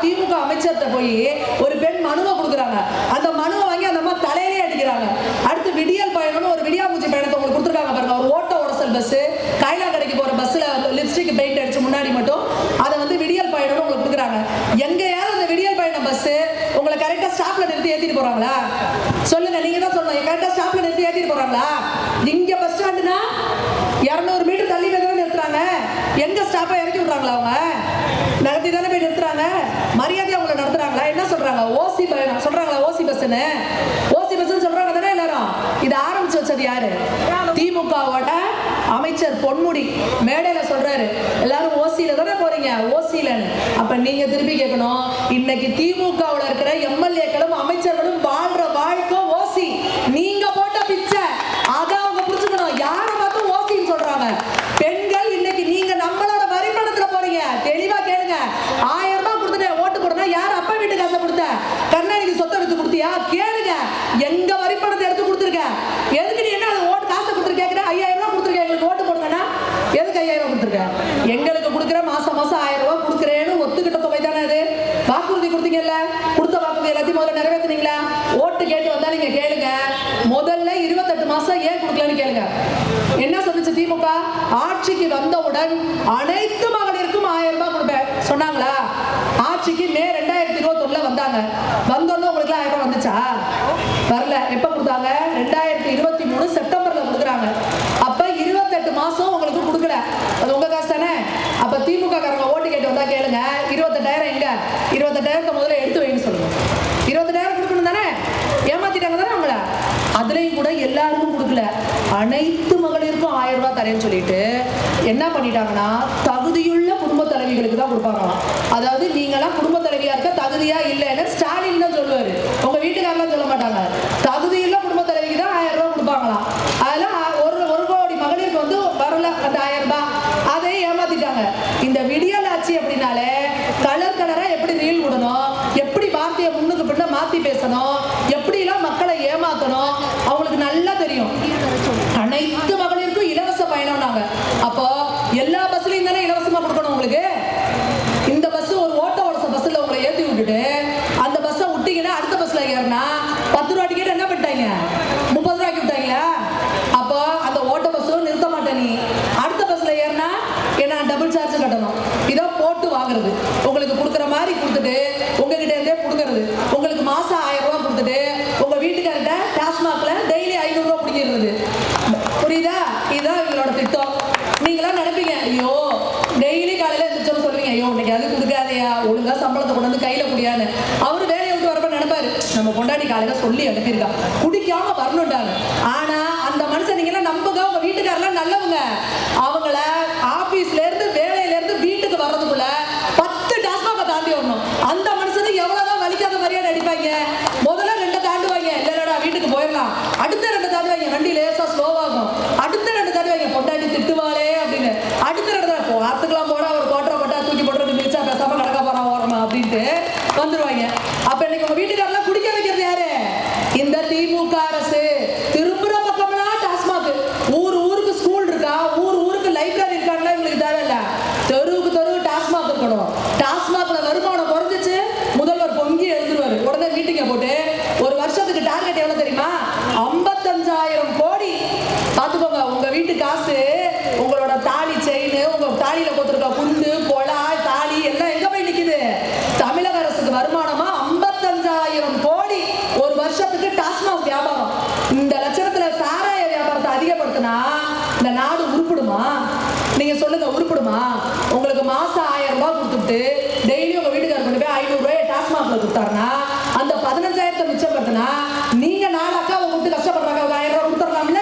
திமுக அமைச்சர்கிட்ட போய் ஒரு பெண் மனுவை கொடுக்குறாங்க. அந்த மனுவை வாங்கி அந்த அம்மா தலையிலே அடிக்கிறாங்க. அடுத்து விடியல் பயணம்னு ஒரு விடியாமூச்சி பயணத்தை உங்களுக்கு கொடுத்துருக்காங்க பாருங்க. ஒரு ஓட்ட ஓடசல் பஸ், கைலாக்கடைக்கு போற பஸ்ல லிப்ஸ்டிக் பெயிண்ட் அடிச்சு முன்னாடி மட்டும் அதை வந்து விடியல் பயணம்னு உங்களுக்கு கொடுக்குறாங்க. எங்கேயாவது அந்த விடியல் பயணம் பஸ் உங்களை கரெக்டா ஸ்டாப்ல நிறுத்தி ஏத்திட்டு போறாங்களா? சொல்லுங்க, நீங்க தான் சொல்லணும். கரெக்டா ஸ்டாப்ல நிறுத்தி ஏத்திட்டு போறாங்களா? இங்க பஸ் ஸ்டாண்டுனா 200 மீட்டர் தள்ளி தான் நிறுத்துறாங்க. எங்க ஸ்டாப்பை இறக்கி விடுறாங்களா? அவங்க நகர்த்தி தானே போய் நிறுத்துறாங்க. மரியாதை அவங்களை நடத்துறாங்களா? என்ன சொல்றாங்க? ஓசி பயணம் சொல்றாங்களா? ஓசி பஸ்ன்னு சொல்றாங்க தானே எல்லாரும். இது ஆரம்பிச்சு வச்சது யாரு? திமுகவோட அமைச்சர் பொன்முடி மேடையில சொல்றாரு, எல்லாரும் ஓசியில தானே போறீங்க, ஓசியிலன்னு. அப்ப நீங்க திருப்பி கேட்கணும், இன்னைக்கு திமுகவுல இருக்கிற எம்எல்ஏக்களும் அமைச்சர்களும் வாழ்ற வாழ்க்கை ஓசி. நீங்க போட்ட பிச்சை அதை அவங்க புரிஞ்சுக்கணும். யாரை பார்த்து ஓசின்னு சொல்றாங்க? பெண்கள் இன்னைக்கு நீங்க நம்மளோட வரிப்பணத்துல போறீங்க. தெளிவா கேளுங்க. 1000 ரூபாய் கொடுத்துட்டு ஓட்டு போடுனா யார் அப்பா வீட்டு காசை கொடுத்த? கருணாநிதி சொத்தை எடுத்து கொடுத்தியா? கேளுங்க. எங்க வரிப்பணத்தை எடுத்து கொடுத்துருக்க? எதுக்கு நீ என்ன ஓட்டு காசை கொடுத்துரு கேட்கிற? 5000 ரூபாய் கொடுத்துருக்க, எங்களுக்கு ஓட்டு போடுங்கன்னா எதுக்கு 5000 ரூபாய் கொடுத்துருக்க? எங்களுக்கு கொடுக்குற மாசம் 1000 ரூபாய் கொடுக்குறேன்னு ஒத்துக்கிட்ட தொகை தானே அது. வாக்குறுதி கொடுத்தீங்கல்ல, கொடுத்த வாக்குறுதி எல்லாத்தையும் முதல்ல நிறைவேற்றினீங்களா? ஓட்டு கேட்டு வந்தா நீங்க கேளுங்க. முதல்ல 28 மாசம் ஏன் கொடுக்கலன்னு கேளுங்க. என்ன சொல்லுச்சு திமுக? ஆட்சிக்கு வந்தவுடன் அனைத்து மகளிருக்கும் 1000 ரூபாய் கொடுப்பேன் சொன்னாங்களா? ஆட்சிக்கு மே 2021 வந்தாங்க. வந்தோன்னு உங்களுக்கு 1000 ரூபாய் வந்துச்சா? வரல. எப்ப கொடுத்தாங்க? 2023 செப்டம்பர்ல கொடுக்குறாங்க. அப்ப 28 மாசம் உங்களுக்கு கொடுக்கல. அது உங்க காசு தானே. அப்ப திமுக காரங்க ஓட்டு கேட்டு வந்தா கேளுங்க, 28,000 எங்க? 28,000 முதல்ல எடுத்து வைன்னு சொல்லுங்க. 28,000 கொடுக்கணும் தானே. ஏமாத்திட்டாங்க தானே அவங்கள. அதுலயும் கூட எல்லாருக்கும் கொடுக்கல. அனைத்து மகளிருக்கும் 1000 ரூபாய் தரேன்னு சொல்லிட்டு என்ன பண்ணிட்டாங்கன்னா, தகுதியுள்ள குடும்ப தலைவிகளுக்கு தான் கொடுப்பாங்களாம். அதாவது நீங்களாம் குடும்ப தலைவியா இருக்க தகுதியா இல்லைன்னு ஸ்டாலின் தான் சொல்லுவாரு. உங்க வீட்டுக்காரெல்லாம் சொல்ல மாட்டாங்க. தகுதியுள்ள குடும்ப தலைவிக்கு தான் 1000 ரூபாய் கொடுப்பாங்களாம். அதெல்லாம் ஒரு கோடி மகளிருக்கு வந்து வரல அந்த 1000 ரூபாய். அதை ஏமாத்திட்டாங்க. இந்த விடியல் ஆட்சி அப்படின்னாலே கலர் கலரா எப்படி ரீல் விடணும், எப்படி வார்த்தையை முன்னுக்கு பின்ன மாத்தி பேசணும், எப்படி எல்லாம் மக்களை ஏமாத்தணும் அவங்களுக்கு நல்லா தெரியும். அனைத்து மகளிருக்கும் இலவச பயணம்னாங்க. அப்போ எல்லா பஸ்லயும் தானே இலவசமா கொடுக்கணும் உங்களுக்கு. இந்த பஸ் ஒரு ஓட்ட ஓடச பஸ்ல உங்களை ஏற்றி விட்டுட்டு அந்த பஸ்ஸை விட்டீங்கன்னா அடுத்த பஸ்ல ஏறினா 10 ரூபாய் டிக்கெட் என்ன பண்ணிட்டாங்க? 30 ரூபாய்க்கு விட்டாங்களா? அப்போ அந்த ஓட்ட பஸ்ஸும் நிறுத்த மாட்டேன். நீ அடுத்த பஸ்ல ஏறினா என்ன டபுள் சார்ஜ் கட்டணும். இதோ போட்டு வாங்குறது, உங்களுக்கு கொடுக்குற மாதிரி கொடுத்துட்டு உங்ககிட்ட இருந்தே கொடுக்கறது. உங்களுக்கு மாசம் 1000 ரூபாய் கொடுத்துட்டு உங்க வீட்டுக்கார்ட்ட டாஸ்மாக்ல டெய்லி 500 ரூபாய் பிடிக்கிறது. புரியுதா? இதுதான் இவங்களோட திட்டம். நீங்களாம் நினைப்பீங்க, ஐயோ டெய்லி காலையில எந்திரிச்சோன்னு சொல்லுவீங்க, ஐயோ இன்னைக்கு அது கொடுக்காதையா, ஒழுங்கா சம்பளத்தை கொண்டு வந்து கையில குடியான்னு. அவரு வேலையை விட்டு வரப்ப நினைப்பாரு, நம்ம கொண்டாடி காலையில சொல்லி அனுப்பியிருக்கா குடிக்காம வரணும்டாங்க. ஆனா அந்த மனுஷன் நீங்க எல்லாம் நம்புங்க. உங்க வீட்டுக்காரெல்லாம் நல்லவங்க. அவங்கள ஆபீஸ்ல இருந்து வேலையில இருந்து வீட்டுக்கு வர்றதுக்குள்ள 10 டாஸ்மாக தாண்டி வரணும். அந்த மனுஷனுக்கு எவ்வளவுதான் வலிக்காத மாதிரியா நடிப்பாங்க. முதல்ல 2 தாண்டுவாங்க, இல்லடா வீட்டுக்கு போயிடலாம். அடுத்த 2 தாண்டுவாங்க, வண்டி லேசா ஸ்லோவாகும். அடுத்த 2 தாண்டுவாங்க, பொண்டாட்டி திட்டுவாளே அப்படின்னு. அடுத்த 2 ஆத்துக்கலாம் போட ஒரு கோட்டரை போட்டா தூக்கி போட்டு மிச்சா பேசாம கடக்க போறான் ஓரமா அப்படின்ட்டு வந்துருவாங்க. அப்ப இன்னைக்கு உங்க வீட்டுக்காரெல்லாம் குடிக்க வைக்கிறது யாரு? இந்த திமுக அரசு. திரும்புற பக்கம்லாம் டாஸ்மாக். ஊருக்கு ஸ்கூல் இருக்கா, ஊருக்கு லைப்ரரி இருக்காங்களா? இவங்களுக்கு தேவையில்ல. தெருவுக்கு டாஸ்மாக் இருக்கணும். டாஸ்மாக்ல வருமானம் குறைஞ்சிச்சு, முதல்வர் பொங்கி எழுந்துருவாரு. உடனே மீட்டிங்க போட்டு ஒரு வருஷத்துக்கு டார்கெட் எவ்வளவு தெரியுமா? 55,000 கோடி. பாத்துக்கோங்க. உங்க வீட்டு காசு, உங்களோட தாலி செயின், உங்க தாலியில போட்டிருக்க குண்டு கொலா தாலி எல்லாம் எங்க போய் நிக்குது? தமிழக அரசுக்கு வருமானமா 55,000 கோடி ஒரு வருஷத்துக்கு டாஸ்மாக் வியாபாரம். இந்த லட்சணத்துல சாராய வியாபாரத்தை அதிகப்படுத்தினா இந்த நாடு உருப்படுமா? நீங்க சொல்லுங்க, உருப்படுமா? உங்களுக்கு மாசம் 1000 ரூபாய் கொடுத்துட்டு டெய்லி உங்க வீட்டுக்காரர் கொண்டு போய் 500 ரூபாய் டாஸ்மாக்ல கொடுத்தாருன்னா அந்த 15,000 மிச்சப்படுத்தினா நீங்க 4 அக்காவை விட்டு கஷ்டப்படுறாங்க, 1000 ரூபாய் கொடுத்துடலாம்ல.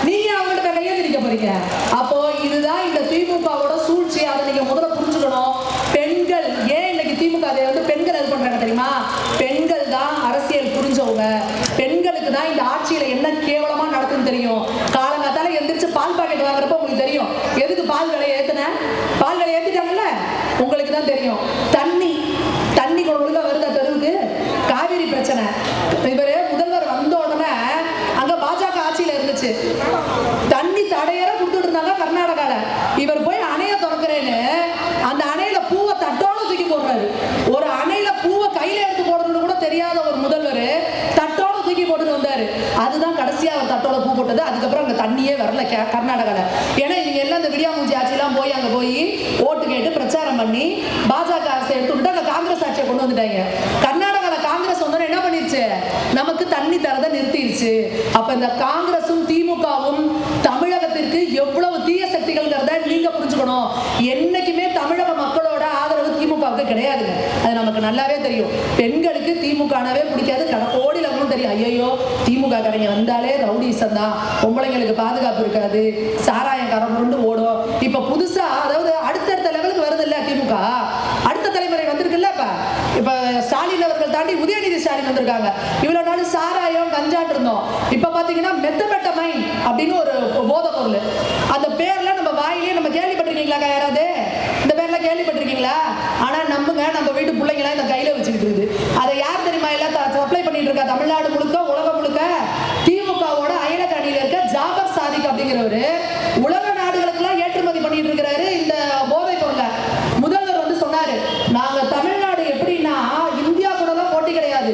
நீங்க அவங்ககிட்ட கையெழுந்திருக்க போறீங்க. அப்போ இதுதான் இந்த திமுகவோட சூழ்ச்சி. அதை நீங்க முதல்ல புரிஞ்சுக்கணும். பெண்கள் ஏன் இன்னைக்கு திமுக அதை வந்து பெண்கள் இது பண்றாங்க தெரியுமா? பெண்கள் தான் அரசியல் புரிஞ்சவங்க. பெண்களுக்கு தான் இந்த ஆட்சியில என்ன கேவலமா நடக்குன்னு தெரியும். காலங்காத்தால எந்திரிச்சு பால் பாக்கெட் வாங்குறப்ப உங்களுக்கு தெரியும் எதுக்கு பால் விலையை ஏத்துன. பால் விலையை ஏத்திட்டாங்கல்ல, உங்களுக்கு தான் தெரியும். தண்ணி ஒழுங்கா வருதா தெருவுக்கு? அதுக்கப்புறம் அங்க தண்ணியே வரல கர்நாடகாவில். ஏன்னா இவங்க எல்லாம் இந்த விடியாமூஞ்சி ஆட்சியெல்லாம் போய் அங்கே போய் ஓட்டு கேட்டு பிரச்சாரம் பண்ணி பாஜக அரசை எடுத்து விட்டு அங்கே காங்கிரஸ் ஆட்சியை கொண்டு வந்துட்டாங்க. கர்நாடகாவில் காங்கிரஸ் வந்தோன்னு என்ன பண்ணிருச்சு, நமக்கு தண்ணி தரதை நிறுத்திடுச்சு. அப்ப இந்த காங்கிரஸும் திமுகவும் தமிழகத்திற்கு எவ்வளவு தீய சக்திகள்ங்கிறத நீங்க புரிஞ்சுக்கணும். என்னைக்குமே தமிழக மக்களோட ஆதரவு திமுகவுக்கு கிடையாதுங்க, அது நமக்கு நல்லாவே தெரியும். பெண்களுக்கு திமுகவே பிடிக்காது, கோடியிலும் தெரியும். ஐயோ திமுக காரங்க வந்தாலே ரவுடிசம் தான், பொம்பளைங்களுக்கு பாதுகாப்பு இருக்காது, சாராயம் கரமுண்டு ஓடும். இப்ப புதுசா அதாவது அடுத்தடுத்த லெவலுக்கு வருது இல்ல திமுக, அடுத்த தலைமுறை வந்திருக்குல்ல. இப்ப ஸ்டாலின் அவர்கள் தாண்டி உதயநிதி ஸ்டாலின் வந்திருக்காங்க. இவ்வளவு நாள் சாராயம் கஞ்சான் இருந்தோம், இப்ப பாத்தீங்கன்னா மெத்தமெட்டமைன் அப்படின்னு ஒரு போதை பொருள். அந்த பேர்ல நம்ம வாயிலே நம்ம கேள்விப்பட்டிருக்கீங்களா? யாராவது இந்த பேர்ல கேள்விப்பட்டிருக்கீங்களா? ஆனா நம்புங்க, நம்ம வீட்டு பிள்ளைங்களாம் இந்த கையில வச்சுக்கிட்டு இருக்குது. அதை யார் தெரியுமா எல்லாம் சப்ளை பண்ணிட்டு இருக்கா? தமிழ்நாடு முழுக்க, உலகம் முழுக்க திமுகவோட அயலக அணியில இருக்க ஜாபர் சாதிக் அப்படிங்கிறவரு உலக நாடுகளுக்கெல்லாம் ஏற்றுமதி பண்ணிட்டு இருக்கிறாரு இந்த போதை பொருளை. முதல்வர் வந்து சொன்னாரு, நாங்க தமிழ்நாடு எப்படின்னா இந்தியா கூட தான் போட்டி கிடையாது,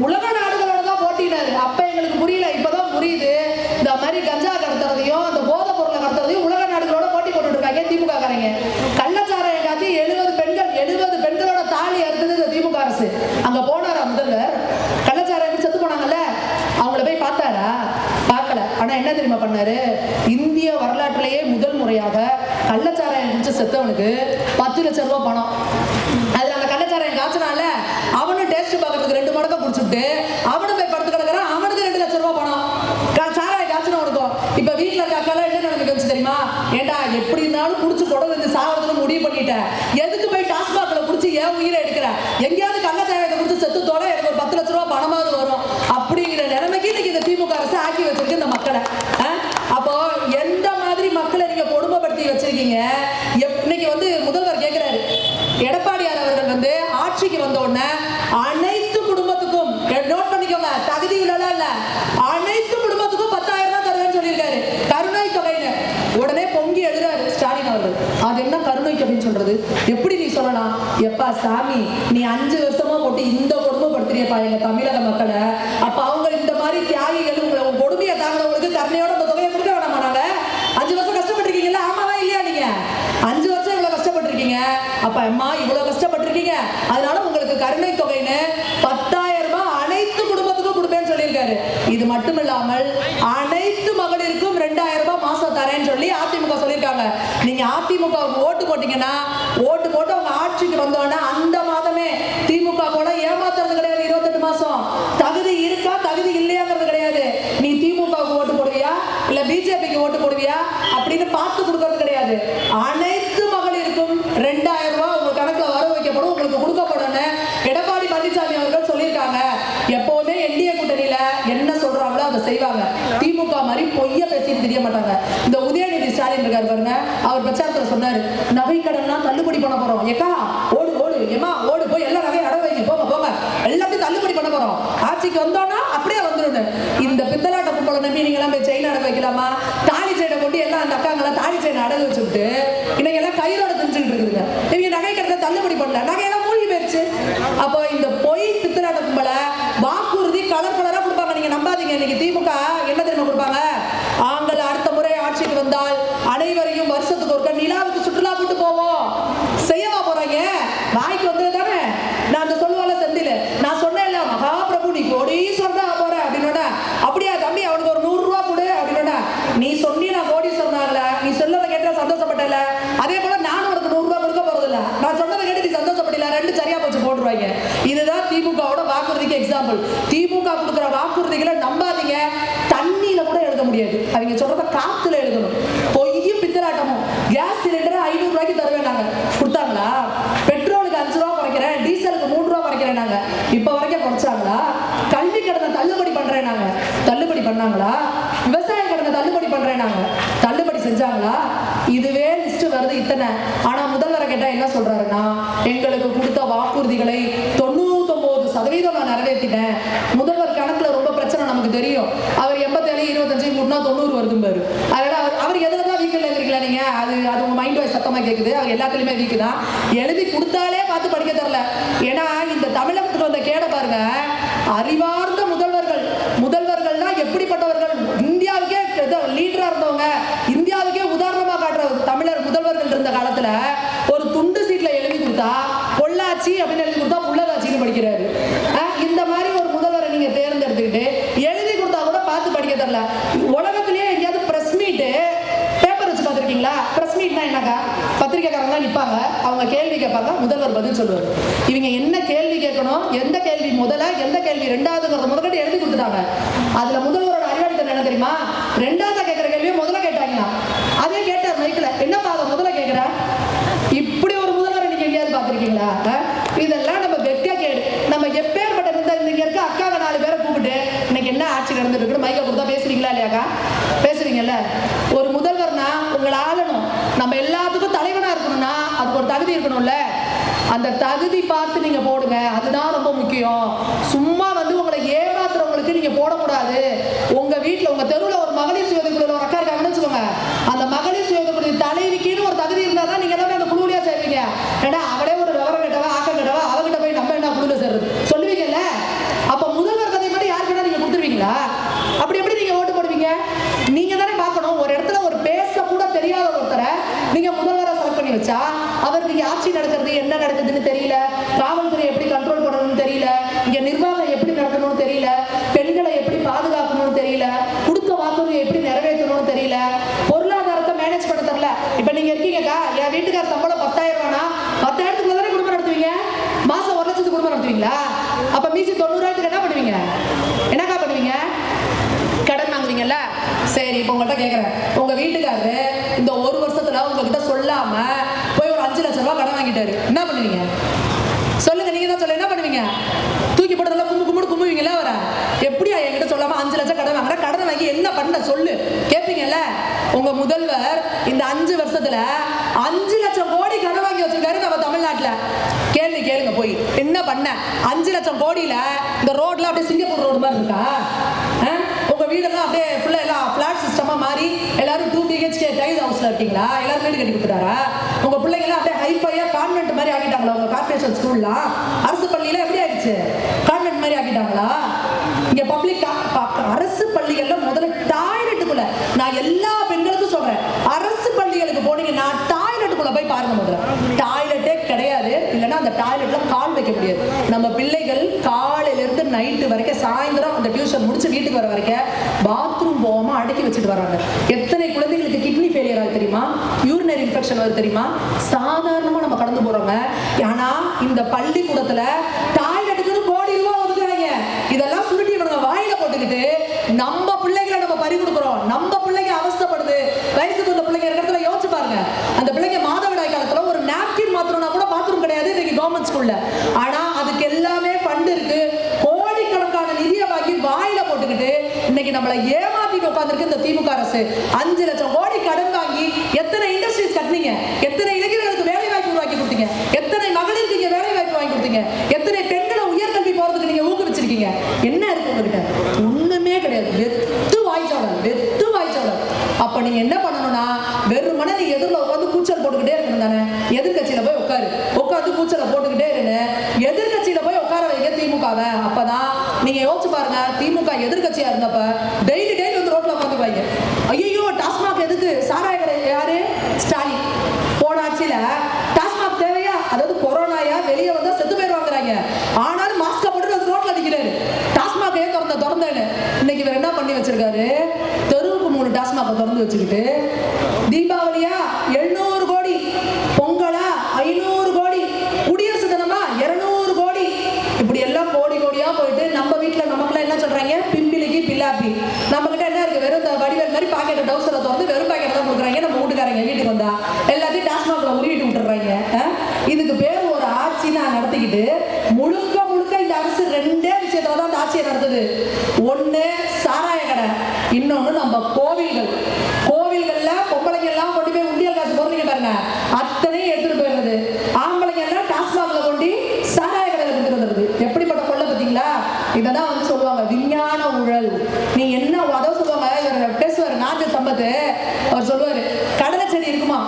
உலக நாடுகளோட தான் போட்டினாரு. அப்ப எங்களுக்கு புரியல, இப்பதான் புரியுது. இந்த மாதிரி கஞ்சா கடத்துறதையும் அந்த போதை பொருளை கடத்துறதையும் உலக நாடுகளோட போட்டி போட்டு இருக்காங்க திமுக காரங்க. கள்ளச்சாராயம் காட்டி 70 பெண்களோட தாலி அறுத்தது இந்த திமுக அரசு. அங்க போனாரா முதல்வர்? கள்ளச்சாராயம் செத்து போனாங்கல்ல, அவங்கள போய் பார்த்தாரா? பார்க்கல. ஆனா என்ன தெரியுமா பண்ணாரு? இந்திய வரலாற்றிலேயே முதல் முறையாக கள்ளச்சாராயம் குடிச்சு செத்தவனுக்கு 10 லட்சம் ரூபாய் பணம். அதுல அந்த கள்ளச்சாராயம் காய்ச்சனால அவனும் டேஸ்ட் பார்க்கறதுக்கு 2 மடக்கை குடிச்சுட்டு அவனும் போய் படுத்து கிடக்குறான், அவனுக்கு 2 லட்சம் ரூபாய் பணம். சாராயம் காய்ச்சனவனுக்கும். இப்ப வீட்டுல இருக்க அக்காலாம் என்ன நினைக்க வச்சு தெரியுமா? ஏண்டா எப்படி இருந்தாலும் குடிச்சு கொடை சாகிறதுன்னு முடிவு பண்ணிட்டேன், எதுக்கு போய் டாஸ்மாக்ல குடிச்சு ஏன் உயிரை எடுக்கிற? எங்கேயாவது கள்ளச்சாராயத்தை குடிச்சு செத்து தோட எனக்கு ஒரு 10 லட்சம் ரூபாய் பணமாவது வரும் அப்படிங்கிற நிலைமைக்கு இன்னைக்கு இந்த திமுக அரசு ஆக்கி வச்சிருக்கு இந்த மக்களை. அப்போ எந்த மாதிரி மக்களை நீங்க கொடுமைப்படுத்தி வச்சிருக்கீங்க? இன்னைக்கு வந்து முதல்வர் கேட்கிறாரு, எடப்பாடியார் அவர்கள் வந்து ஆட்சிக்கு வந்த உடனே அனைத்து குடும்பத்துக்கும், நோட் பண்ணிக்கோங்க, தகுதி இல்ல அனைத்து குடும்பத்துக்கும் 10,000 ரூபாய் தருவேன்னு சொல்லியிருக்காரு, கருணை தொகைன்னு. உடனே பொங்கி எழுதுறாரு ஸ்டாலின் அவர்கள், அது என்ன கருணை தொகைன்னு சொல்றது? எப்படி நீ சொல்லலாம்? எப்பா சாமி, நீ 5 வருஷமா போட்டு இந்த கொடுமைப்படுத்துறியப்பா எங்க தமிழக மக்களை. அப்ப அவங்க இந்த மாதிரி தியாகிகள் உங்களை கொடுமையை தாங்கினவங்களுக்கு கருணையோட இந்த தொகையை கொடுக்க வேணாமா? நாங்க 5 வருஷம் கஷ்டப்பட்டிருக்கீங்களா? ஆமாவா இல்லையா? நீங்க 5 வருஷம் இவ்வளவு கஷ்டப்பட்டிருக்கீங்க, அப்ப அம்மா இவ்வளவு கஷ்டப்பட்டிருக்கீங்க, அதனால உங்களுக்கு கருணை தொகைன்னு 10,000 ரூபாய் அனைத்து குடும்பத்துக்கும் கொடுப்பேன்னு சொல்லியிருக்காரு. இது மட்டும் இல்லாமல் அனைத்து மகளிருக்கும் 2,000 ரூபாய் மாசம் தரேன்னு சொல்லி அதிமுக சொல்லியிருக்காங்க. நீங்க அதிமுகவுக்கு ஓட்டு போட்டீங்கன்னா, ஓட்டு போட்டு அவங்க ஆட்சிக்கு வந்தோன்னா அந்த மாதமே திமுக கூட ஏமாத்துறது கிடையாது. 28 மாசம் தகுதி இருக்கா தகுதி இல்லையாங்கிறது கிடையாது. நீ திமுகவுக்கு ஓட்டு போடுவியா இல்ல பிஜேபிக்கு ஓட்டு போடுவியா அப்படின்னு பார்த்து கொடுக்கறது கிடையாது. அனைத்து மகளிருக்கும் 2,000 ரூபாய் உங்க கணக்குல வர வைக்கப்படும், உங்களுக்கு கொடுக்கப்படும். எடப்பாடி பழனிசாமி அவர்கள் சொல்லியிருக்காங்க. எப்பவுமே என்டிஏ கூட்டணியில என்ன சொல்றாங்களோ அதை செய்வாங்க. திமுக மாதிரி பொய்ய பேசிட்டு தெரிய மாட்டாங்க. இந்த உதயநிதி ஸ்டாலின் இருக்காரு பாருங்க, அவர் பிரச்சாரத்துல சொன்னாரு, நகை கடன்லாம் தள்ளுபடி பண்ண போறோம். ஏக்கா ஓடு ஓடு ஏமா ஓடு, போய் எல்லா நகையும் அடை வைங்க, போங்க போங்க, எல்லாத்தையும் தள்ளுபடி பண்ண போறோம், ஆட்சிக்கு வந்தோம்னா அப்படியே வந்துடும். இந்த பித்தலாட்ட கும்பலை நம்பி நீங்க எல்லாம் போய் செயின் அடகு வைக்கலாமா? தாலி செயினை கொண்டு எல்லாம் அந்த அக்காங்கெல்லாம் தாலி செயினை அடகு வச்சுட்டு இன்னைக்கு எல்லாம் கையோட தெரிஞ்சுக்கிட்டு இருக்குதுங்க. இவங்க நகை கடத்தை தள்ளுபடி பண்ணல, நகையெல்லாம் மூழ்கி போயிருச்சு. அப்போ இந்த பொய் பித்தலாட்ட கும்பலை வாக்குறுதி கலர் கலரா கொடுப்பாங்க, நீங்க நம்பாதீங்க. இன்னைக்கு திமுக என்ன தெரியுமா கொடுப்பாங்க? ஆண்கள் அடுத்த முறை ஆட்சிக்கு வந்தால் அனைவரையும் வருஷத்துக்கு ஒருக்க நிலாவுக்கு சுற்றுலா கூட்டு போவோம். செய்யவா போறாங்க? வாய்க்கு வந்தது தானே. நான் அந்த சொல்லுவால செந்தில், நான் சொன்னேன் இல்ல மகாபிரபு நீ கோடீஸ்வரனா போற அப்படின்னு. அப்படியா தம்பி, அவனுக்கு ஒரு 100 ரூபாய் கொடு அப்படின்னு. நீ சொன்னி நான் கோடீஸ்வரனாகல, நீ சொல்லதை கேட்ட சந்தோஷப்பட்டல, அதே போல நானும் உனக்கு 100 ரூபாய் கொடுக்க போறது இல்ல, நான் சொன்னதை கேட்டு நீ சந்தோஷப்படல, 2 சரியா போச்சு போட்டுருவாங்க. இதுதான் திமுகவோட வாக்குறுதிக்கு எக்ஸாம்பிள். திமுக கொடுக்குற வாக்குறுதிகளை நம்பாதீங்க. தண்ணியில கூட எழுத முடியாது, அவங்க சொல்றத காத்துல எழுதணும். பொய்யும் பித்தலாட்டமும். கேஸ் சிலிண்டர் 500 ரூபாய்க்கு தருவேன் நாங்க, கொடுத்தாங்களா? பெட்ரோலுக்கு 5 ரூபாய் குறைக்கிறேன், டீசலுக்கு 3 ரூபாய் குறைக்கிறேன் நாங்க, இப்ப வரைக்கும் குறைச்சாங்களா? கல்வி கடனை தள்ளுபடி பண்றேன் நாங்க, தள்ளுபடி பண்ணாங்களா? விவசாய கடனை தள்ளுபடி பண்றேன் நாங்க, தள்ளுபடி செஞ்சாங்களா? இதுவே லிஸ்ட் வருது இத்தனை. ஆனா முதல்வரை கேட்டா என்ன சொல்றாருன்னா, எங்களுக்கு கொடுத்த வாக்குறுதிகளை 99% நான் நிறைவேற்றிட்டேன். முதல்வர் கணக்குல ரொம்ப பிரச்சனை நமக்கு தெரியும். அவர் 87 25 கூட்டினா 90 வருது பாரு. அதனால அவர் எதுலதான் வீக்கில் இருக்கீங்களா நீங்க? அது உங்க மைண்ட் வாய்ஸ் சத்தமா கேக்குது. அவர் எல்லாத்துலயுமே வீக்கு தான். எழுதி கொடுத்தாலே பார்த்து படிக்க தரல. ஏன்னா இந்த தமிழகத்துக்கு வந்த கேட பாருங்க, அறிவார்ந்த முதல்வர்கள்னா எப்படிப்பட்டவர்கள்? இந்தியாவுக்கே வச்சுட்டு படிக்கிறாரு. இந்த மாதிரி ஒரு முதல்வரை நீங்க தேர்ந்தெடுத்துக்கிட்டு எழுதி கொடுத்தா கூட பார்த்து படிக்க தெரியல. உலகத்திலேயே எங்கேயாவது பிரஸ் மீட்டு பேப்பர் வச்சு பார்த்துருக்கீங்களா? பிரஸ் மீட்னா என்னக்கா? பத்திரிகைக்காரங்க நிற்பாங்க, அவங்க கேள்வி கேட்பாங்க, முதல்வர் பதில் சொல்லுவார். இவங்க என்ன கேள்வி கேட்கணும், எந்த கேள்வி முதல்ல எந்த கேள்வி ரெண்டாவதுங்கிறத முதல்கிட்ட எழுதி கொடுத்துட்டாங்க. அதுல முதல்வரோட அறிவாளித்தனம் என்ன தெரியுமா? ரெண்டாவதா கேட்கிற கேள்வியை முதல்ல கேட்டாங்களா? அதே கேட்டார் மைக்கில், என்னப்பா அதை முதல்ல கேட்கிற? இப்படி ஒரு முதல்வரை நீங்க எங்கேயாவது பார்த்துருக்கீங்களா? இதெல்லாம் நம்ம வெக்க கேடு. நம்ம எப்பேற்பட்ட இங்க இருக்க அக்காவை 4 பேரை கூப்பிட்டு இன்னைக்கு என்ன ஆட்சி நடந்துட்டு இருக்கு மைக்க கொடுத்தா பேசுறீங்களா இல்லையாக்கா? பேசுறீங்கல்ல. ஒரு முதல்வர்னா உங்களை ஆளணும், நம்ம எல்லாத்துக்கும் தலைவனா இருக்கணும்னா அதுக்கு ஒரு தகுதி இருக்கணும்ல. அந்த தகுதி பார்த்து நீங்க போடுங்க, அதுதான் ரொம்ப முக்கியம். சும்மா வந்து உங்களை ஏமாத்துறவங்களுக்கு நீங்க போடக்கூடாது. உங்க வீட்டுல உங்க தெருவில் ஒரு மகளிர் சுய உதவிக்குழுல ஒரு அக்கா இருக்காங்கன்னு வச்சுக்கோங்க, அந்த மகளிர் சுய உதவிக்குழு தலைவிக்குன்னு ஒரு தகுதி இருந்தா தான் நீங்க எல்லாமே அந்த குழுவிலேயே சேர்வீங்க. ஏன்னா அவளே ஒரு விவரம் கேட்டவா ஆக்கம் கேட்டவா அவகிட்ட போய் நம்ம என்ன குழுல சேர்றது சொல்லுவீங்கல்ல. அப்ப முதல்வர் கதை மட்டும் யாருக்குன்னா நீங்க கொடுத்துருவீங்களா? அப்படி எப்படி நீங்க ஓட்டு போடுவீங்க? நீங்க தானே பார்க்கணும். ஒரு இடத்துல ஒரு பேச கூட தெரியாத ஒருத்தரை நீங்க முதல்வரை செலக்ட் பண்ணி வச்சா அவருக்கு ஆட்சி நடக்கிறது என்ன நடக்குதுன்னு தெரியல, காவல்துறை எப்படி கண்ட்ரோல் பண்ணணும்னு தெரியல, இங்க நிர்வாகம் எப்படி நடக்கணும்னு தெரியல, பெண்களை எப்படி பாதுகாக்கணும்னு தெரியல, கொடுத்த வாக்குறுதியை எப்படி நிறைவேற்றணும்னு தெரியல, பொருளாதாரத்தை மேனேஜ் பண்ண தெரியல. இப்ப நீங்க இருக்கீங்கக்கா, என் வீட்டுக்கார சம்பளம் 10,000 ரூபானா 10,000 தானே குடும்பம் நடத்துவீங்க? மாசம் 1 லட்சத்துக்கு குடும்பம் நடத்துவீங்களா? அப்ப மீசி 90,000 என்ன பண்ணுவீங்க? என்னக்கா பண்ணுவீங்க? கடன் வாங்குவீங்கல்ல. சரி, இப்ப உங்கள்கிட்ட கேட்கிறேன், உங்க வீட்டுக்காரரு இந்த 1 வருஷத்துல உங்ககிட்ட சொல்லாம போய் ஒரு 5 லட்சம் ரூபாய் கடன் வாங்கிட்டாரு, என்ன பண்ணுவீங்க? சொல்லுங்க, நீங்க தான் சொல்ல. என்ன பண்ணுவீங்க? தூக்கி போட்டு கும்புவீங்களா? வர எப்படியா என்கிட்ட சொல்லாம 5 லட்சம் கடன் வாங்குற, கடன் வாங்கி என்ன பண்ண சொல்லு கேட்பீங்கல்ல. உங்க முதல்வர் இந்த 5 வருஷத்துல 5 லட்சம் கோடி கடன் வாங்கி வச்சிருக்காரு நம்ம தமிழ்நாட்டுல. கேள்வி கேளுங்க போய், என்ன பண்ண? 5 லட்சம் கோடியில இந்த ரோட்ல அப்படியே சிங்கப்பூர் ரோடு மாதிரி இருக்கா? உங்க வீடெல்லாம் அப்படியே ஃபுல்லா எல்லாம் பிளாட் சிஸ்டமா மாறி எல்லாரும் 2 BHK டைல் ஹவுஸ்ல இருக்கீங்களா? எல்லாரும் வீடு கட்டி கொடுத்துட்டாரா? உங்க பிள்ளைங்க எல்லாம் அப்படியே ஹைஃபையா கான்வென்ட் மாதிரி ஆகிட்டாங்களா? உங்க கார்பரேஷன் ஸ்கூல்லாம் அரசு பள்ளியில எப்படி ஆயிடுச்சு? கான்வென்ட் மாதிரி ஆகிட்டாங்களா? இங்க பப்ளிக் அரசு பள்ளிகள்ல முதல்ல டாய்லெட்டுக்குள்ள, நான் எல்லா பெண்களுக்கும் சொல்றேன், அரசு பள்ளிகளுக்கு போனீங்கன்னா டாய்லெட்டுக்குள்ள போய் பாருங்க. முதல்ல டாய்லெட்டே கிடையாது, இல்லைன்னா அந்த டாய்லெட்ல கால் வைக்க முடியாது. நம்ம பிள்ளைகள் காலையில இருந்து நைட்டு வரைக்கும் சாயந்தரம் அந்த டியூஷன் முடிச்சு வீட்டுக்கு வர வரைக்கும் பாத்ரூம் போகாம அடக்கி வச்சுட்டு வராங்க. எத்தனை குழந்தைகளுக்கு கிட்னி ஃபெயிலியர் ஆகுது தெரியுமா? யூரினரி இன்ஃபெக்ஷன் வருது தெரியுமா? சாதாரணமா நம்ம கடந்து போறோங்க. ஆனா இந்த பள்ளிக்கூடத்துல டாய்லெட்டுக்கு கோடி ரூபாய் ஒதுக்குறாங்க. இதெல்லாம் சுருட்டி இவங்க வாயில போட்டுக்கிட்டு நம்ம பிள்ளைகளை நம்ம பறி கொடுக்குறோம். நம்ம பிள்ளைங்க அவஸ்தைப்படுது. வயசுக்கு வந்த பிள்ளைங்க இருக்கிறதுல யோசிச்சு பாருங்க. அந்த பிள்ளைங்க மாதவிடாய் காலத்துல ஒரு நாப்கின் மாத்திரம்னா கூட பாத்ரூம் கிடையாது இன்னைக்கு கவர்மெண்ட் ஸ்கூல்ல. ஆனா அதுக்கு எல்லாமே ஃபண்ட் இருக்கு. கோடிக்கணக்கான நிதியை வாங்கி வாயில போட்டுக்கிட்டு இன்னைக்கு நம்மளை ஏமாத்திட்டு உட்கார்ந்துருக்கு இந்த திமுக அரசு. 5 லட்சம் கோடி கடன் வாங்கி எத்தனை இண்டஸ்ட்ரீஸ் கட்டினீங்க? எத்தனை இளைஞர்களுக்கு வேலை வாய்ப்பு உருவாக்கி கொடுத்தீங்க? எத்தனை மகளிருக்கு நீங்க வேலை வாய்ப்பு வாங்கி கொடுத்தீங்க? எத்தனை பெண்களை உயர்கல்வி போறதுக்கு நீங்க ஊக்குவிச்சிருக்கீங்க? என்ன இருக்கு உங்ககிட்ட? ஒண்ணுமே கிடையாது. வெத்து வாய்ச்சாடல், வெத்து வாய்ச்சாடல். அப்ப நீங்க என்ன பண்ணணும்னா, வெறும் மன நீ எதிரில் உட்காந்து கூச்சல் போட்டுக்கிட்டே இருக்கணும் தானே. எதிர்கட்சியில போய் உட்காந்து கூச்சலை போட்டுக்கிட்டே இருந்து எதிர்கட்சியில போய் உட்கார வைக்க திமுகவை. அப்பதான் நீங்க யோசிச்சு பாருங்க, திமுக எதிர்கட்சியா இருந்தப்ப டெய்லி வந்து ரோட்ல உட்காந்துப்பாங்க. ஐயோ டாஸ்மாக் எதுக்கு? சாராய கடை யாரு? ஸ்டாலின். போன ஆட்சியில டாஸ்மாக் தேவையா? அதாவது கொரோனாயா வெளியே வந்தா செத்து பேர் வாங்குறாங்க. ஆனாலும் மாஸ்க போட்டு அது ரோட்ல நிக்கிறாரு. டாஸ்மாக் ஏன் திறந்தேன்னு இன்னைக்கு இவர் என்ன பண்ணி வச்சிருக்காரு? தெருவுக்கு 3 டாஸ்மாக் திறந்து வச்சுக்கிட்டு தீபாவளியா 700 கோடி, பொங்கலா 500 கோடி, குடியரசு தினமா 200 கோடி, இப்படி எல்லாம் கோடி கோடியா போயிட்டு நம்ம வீட்டுல நமக்குலாம் என்ன சொல்றாங்க? பிம்பிலிக்கு பில்லாப்பி. நம்ம கிட்ட என்ன இருக்கு? வெறும் வடிவேல் மாதிரி பாக்கெட் டவுசரை திறந்து வெறும் பாக்கெட் தான் கொடுக்குறாங்க. நம்ம வீட்டுக்காரங்க வீட்டுக்கு வந்தா எல்லாத்தையும் டாஸ்மாக்ல உருவிட்டு விட்டுறாங்க. இதுக்கு பேர் ஒரு ஆட்சி நான் நடத்திக்கிட்டு முழுக்க இந்த அரசு 2 விஷயத்துல தான் ஆட்சியை நடத்துது. ஒண்ணு சாராய கடை, இன்னொன்னு நம்ம கோவில்கள்ல பொம்பளைங்க எல்லாம் கொண்டு போய் உண்டியல் காசு போடுறீங்க பாருங்க, அத்தனையும் எடுத்துட்டு போயிடுறது. ஆம்பளைங்க எல்லாம் டாஸ்மாக்ல கொண்டு சாராய கடையில கொடுத்துட்டு வந்துருது. எப்படிப்பட்ட கொள்ளை பார்த்தீங்களா? இததான் வந்து சொல்லுவாங்க விஞ்ஞான ஊழல். நீ என்ன அதாவது சொல்லுவாங்க, இவர் பேசுவார் நாட்டு சம்பத்து. அவர் சொல்லுவாரு, கடலை செடி இருக்குமா,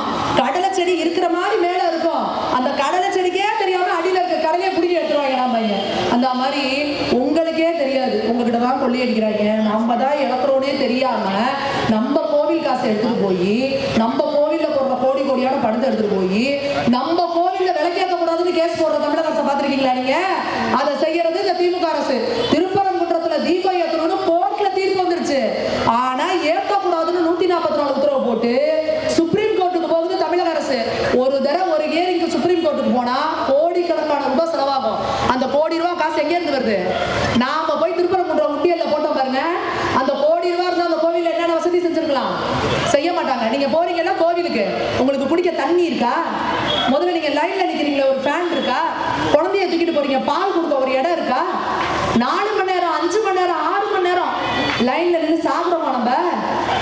கடலை செடி இருக்கிற மாதிரி மேல இருக்கும், அந்த கடலை செடிக்கே தெரியாம அடியில இருக்க கடலையை பிடிக்க எடுத்துருவாங்க. பையன் அந்த மாதிரி உங்களுக்கே தெரியாது, உங்ககிட்ட தான் கொள்ளையடிக்கிறாங்க. நம்ம தான் இழக்கிறோனே தெரியாம நம்ம கோவில் காசை எடுத்துட்டு போய் நம்ம கோவில்ல போடுற கோடி கோடியான பணத்தை எடுத்துட்டு போய் நம்ம கோவில்ல விளக்கேற்ற கூடாதுன்னு வந்து கேஸ் போடுற தமிழக அரசை பார்த்திருக்கீங்களா நீங்க? அதை செய்யறது இந்த திமுக அரசு. திருப்பரங்குன்றத்துல தீபம் ஏற்றணும்னு கோர்ட்ல தீர்ப்பு வந்துருச்சு. ஆனா ஏற்றக்கூடாதுன்னு 144 உத்தரவு போட்டு சுப்ரீம் கோர்ட்டுக்கு போகுது தமிழக அரசு. ஒரு தடவை ஒரு ஹியரிங்க்கு சுப்ரீம் கோர்ட்டுக்கு போனா கோடிக்கணக்கான ரூபாய் செலவாகும். அந்த கோடி ரூபாய் காசு எங்க இருந்து வருது? நாம போய் திருப்பரங்குன்றம் உண்டியல்ல போட்டோம் பாருங்க. அந்த கோடி ரூபாய் இருந்தா அந்த கோவில்ல என்னென்ன வசதி செஞ்சிருக்கலாம்? செய்ய மாட்டாங்க. நீங்க போறீங்கன்னா கோவிலுக்கு உங்களுக்கு குடிக்க தண்ணி இருக்கா? முதல்ல நீங்க லைன்ல நிக்கிறீங்களா, ஒரு ஃபேன் இருக்கா? குழந்தைய தூக்கிட்டு போறீங்க, பால் கொடுக்க ஒரு இடம் இருக்கா? 4 மணி நேரம் 5 மணி நேரம் 6 மணி நேரம் லைன்ல நின்று சாப்பிடுறோமா?